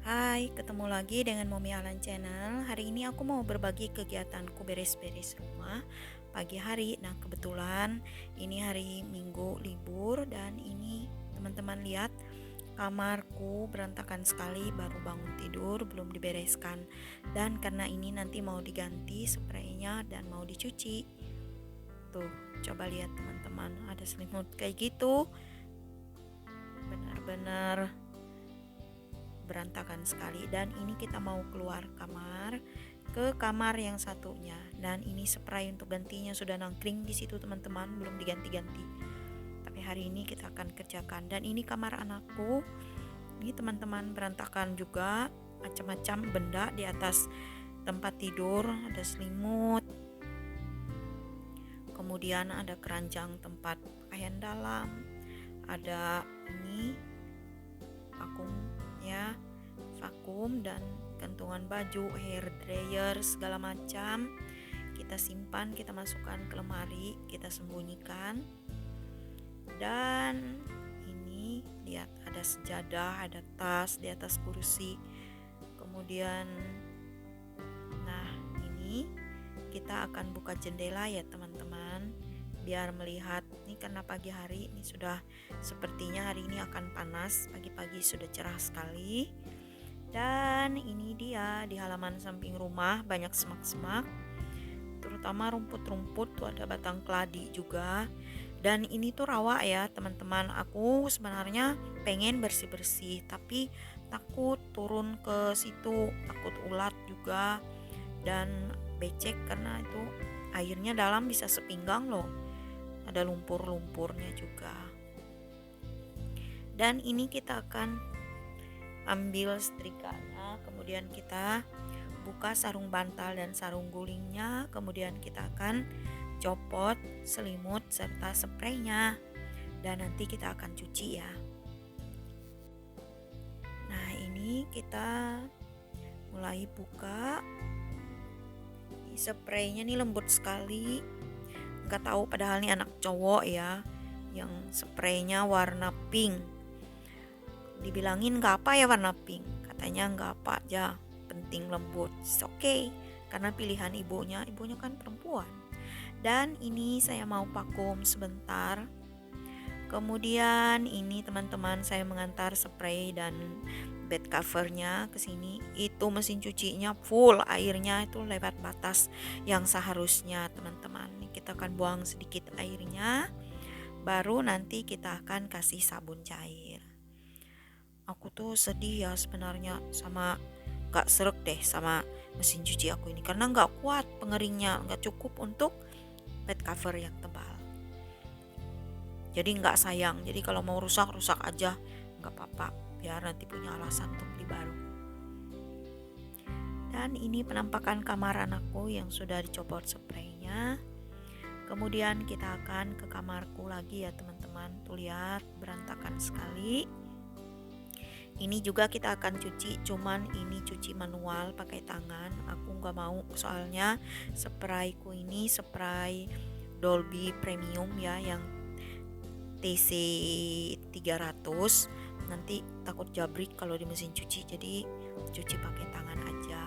Hai, ketemu lagi dengan Momi Alan Channel. Hari ini aku mau berbagi kegiatanku beres-beres rumah pagi hari. Nah, kebetulan ini hari Minggu libur dan ini teman-teman lihat kamarku berantakan sekali, baru bangun tidur, belum dibereskan. Dan karena ini nanti mau diganti spraynya dan mau dicuci. Tuh, coba lihat teman-teman, ada selimut kayak gitu. Benar-benar berantakan sekali, dan ini kita mau keluar kamar ke kamar yang satunya, dan ini spray untuk gantinya sudah nangkring di situ teman-teman, belum diganti-ganti, tapi hari ini kita akan kerjakan. Dan ini kamar anakku, ini teman-teman berantakan juga, macam-macam benda di atas tempat tidur, ada selimut, kemudian ada keranjang tempat pakaian dalam, ada ini vakum ya, vakum dan gantungan baju, hair dryer, segala macam kita simpan, kita masukkan ke lemari, kita sembunyikan. Dan ini lihat, ada sejadah, ada tas di atas kursi. Kemudian nah ini kita akan buka jendela ya teman-teman, biar melihat. Ini karena pagi hari, ini sudah sepertinya hari ini akan panas, pagi-pagi sudah cerah sekali. Dan ini dia di halaman samping rumah banyak semak-semak, terutama rumput-rumput, tuh ada batang keladi juga. Dan ini tuh rawa ya teman-teman, aku sebenarnya pengen bersih-bersih tapi takut turun ke situ, takut ulat juga dan becek karena itu airnya dalam bisa sepinggang loh, ada lumpur-lumpurnya juga. Dan ini kita akan ambil setrikanya, kemudian kita buka sarung bantal dan sarung gulingnya, kemudian kita akan copot selimut serta spraynya, dan nanti kita akan cuci ya. Nah, ini kita mulai buka. Spraynya nih lembut sekali, nggak tahu padahal nih anak cowok ya yang spraynya warna pink. Dibilangin nggak apa ya warna pink, katanya nggak apa aja, penting lembut. Oke, karena pilihan ibunya kan perempuan. Dan ini saya mau vakum sebentar. Kemudian ini teman-teman, saya mengantar spray dan bed covernya ke sini. Itu mesin cucinya full airnya, itu lewat batas yang seharusnya teman-teman. Kita akan buang sedikit airnya, baru nanti kita akan kasih sabun cair. Aku tuh sedih ya sebenarnya, sama gak serek deh sama mesin cuci aku ini, karena gak kuat pengeringnya, gak cukup untuk bed cover yang tebal. Jadi gak sayang, jadi kalau mau rusak aja, gak apa-apa, biar nanti punya alasan untuk beli baru. Dan ini penampakan kamar anakku yang sudah dicopot spraynya. Kemudian kita akan ke kamarku lagi ya teman-teman, tuh lihat berantakan sekali. Ini juga kita akan cuci, cuman ini cuci manual pakai tangan. Aku gak mau, soalnya sprayku ini spray Dolby Premium ya, yang TC 300. Nanti takut jabrik kalau di mesin cuci, jadi cuci pakai tangan aja.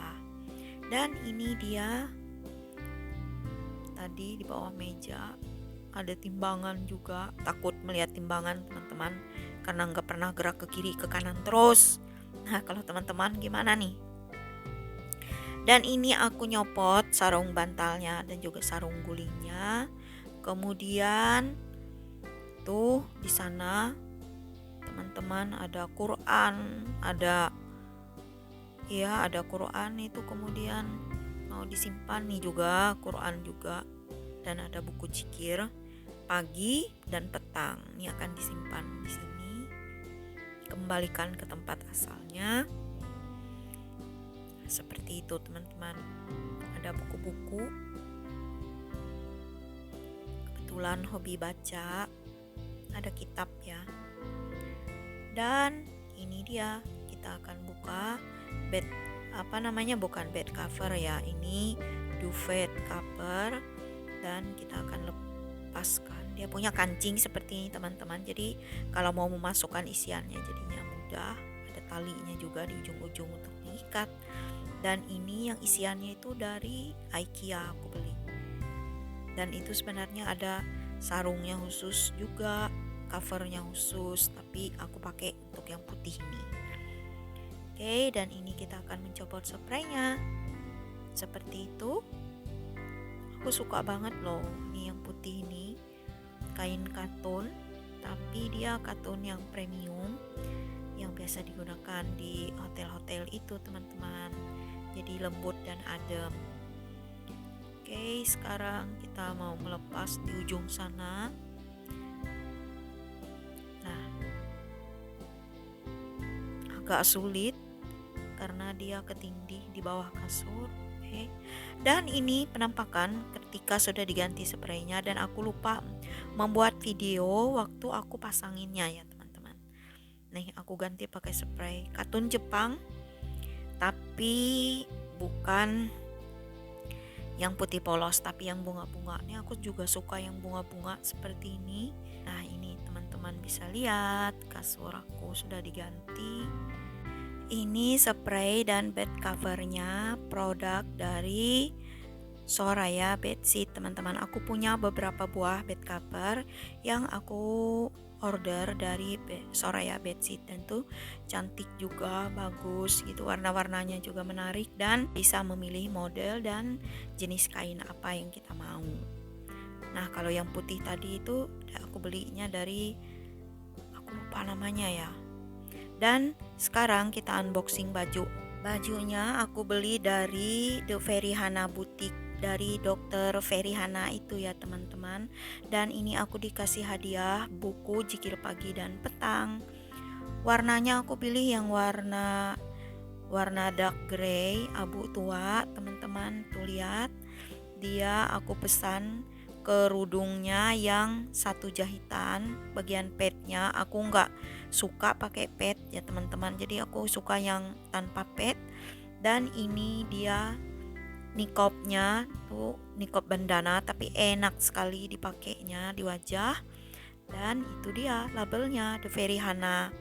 Dan ini dia tadi di bawah meja ada timbangan juga, takut melihat timbangan teman-teman karena nggak pernah gerak ke kiri ke kanan terus. Nah, kalau teman-teman gimana nih? Dan ini aku nyopot sarung bantalnya dan juga sarung gulingnya. Kemudian tuh di sana teman-teman ada Quran, ada Quran itu, kemudian mau disimpan nih juga Quran juga, dan ada buku zikir pagi dan petang. Ini akan disimpan di sini, kembalikan ke tempat asalnya. Seperti itu teman-teman. Ada buku-buku. Kebetulan hobi baca, ada kitab ya. Dan ini dia, kita akan buka bed bukan bed cover ya, ini duvet cover, dan kita akan lepaskan. Dia punya kancing seperti ini teman-teman, jadi kalau mau memasukkan isiannya jadinya mudah. Ada talinya juga di ujung-ujung untuk mengikat. Dan ini yang isiannya itu dari IKEA aku beli. Dan itu sebenarnya ada sarungnya khusus juga, covernya khusus, tapi aku pakai untuk yang putih ini. Oke, dan ini kita akan mencopot spraynya seperti itu. Aku suka banget loh ini yang putih ini, kain katun, tapi dia katun yang premium yang biasa digunakan di hotel-hotel itu teman-teman, jadi lembut dan adem. Oke, sekarang kita mau melepas di ujung sana. Nah, agak sulit karena dia ketindih di bawah kasur. Oke. Dan ini penampakan ketika sudah diganti spraynya, dan aku lupa membuat video waktu aku pasanginnya ya teman-teman. Nih aku ganti pakai spray katun Jepang, tapi bukan yang putih polos, tapi yang bunga-bunga. Ini aku juga suka yang bunga-bunga seperti ini. Nah ini teman-teman bisa lihat kasur aku sudah diganti. Ini spray dan bed covernya produk dari Soraya Bedsheet teman-teman. Aku punya beberapa buah bed cover yang aku order dari Soraya Bedsheet, dan tuh cantik juga, bagus gitu, warna-warnanya juga menarik, dan bisa memilih model dan jenis kain apa yang kita mau. Nah kalau yang putih tadi itu aku belinya dari, aku lupa namanya ya. Dan sekarang kita unboxing baju. Bajunya aku beli dari The Ferihana Boutique, dari Dr. Ferihana itu ya teman-teman. Dan ini aku dikasih hadiah buku Jikir Pagi dan Petang. Warnanya aku pilih yang warna dark grey, abu tua teman-teman. Tuh lihat, dia aku pesan kerudungnya yang satu jahitan, bagian padnya aku nggak suka pakai pad ya teman-teman, jadi aku suka yang tanpa pad. Dan ini dia nikopnya, tuh nikop bandana, tapi enak sekali dipakainya di wajah. Dan itu dia labelnya The Ferihana.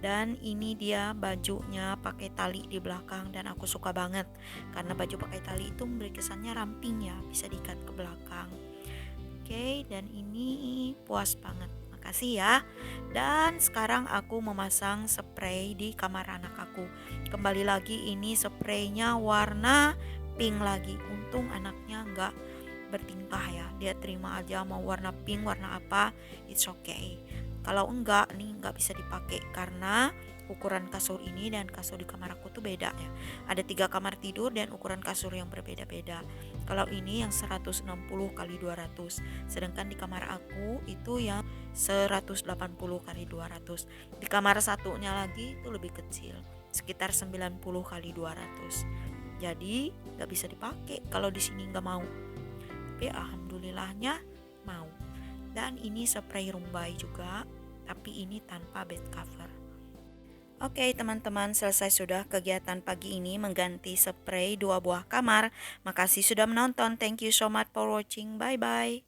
Dan ini dia bajunya pakai tali di belakang, dan aku suka banget karena baju pakai tali itu memberi kesannya ramping ya, bisa diikat ke belakang. Oke, dan ini puas banget. Makasih ya. Dan sekarang aku memasang spray di kamar anak aku. Kembali lagi ini spraynya warna pink lagi. Untung anaknya nggak bertingkah ya. Dia terima aja mau warna pink, warna apa, it's okay. Kalau enggak nih nggak bisa dipakai karena ukuran kasur ini dan kasur di kamar aku tuh beda ya. Ada 3 kamar tidur dan ukuran kasur yang berbeda-beda. Kalau ini yang 160 kali 200, sedangkan di kamar aku itu yang 180 kali 200. Di kamar satunya lagi itu lebih kecil, sekitar 90 kali 200. Jadi nggak bisa dipakai kalau di sini nggak mau. Tapi alhamdulillahnya mau. Dan ini spray rumbai juga, tapi ini tanpa bed cover. Oke teman-teman, selesai sudah kegiatan pagi ini mengganti spray 2 buah kamar. Makasih sudah menonton. Thank you so much for watching. Bye bye.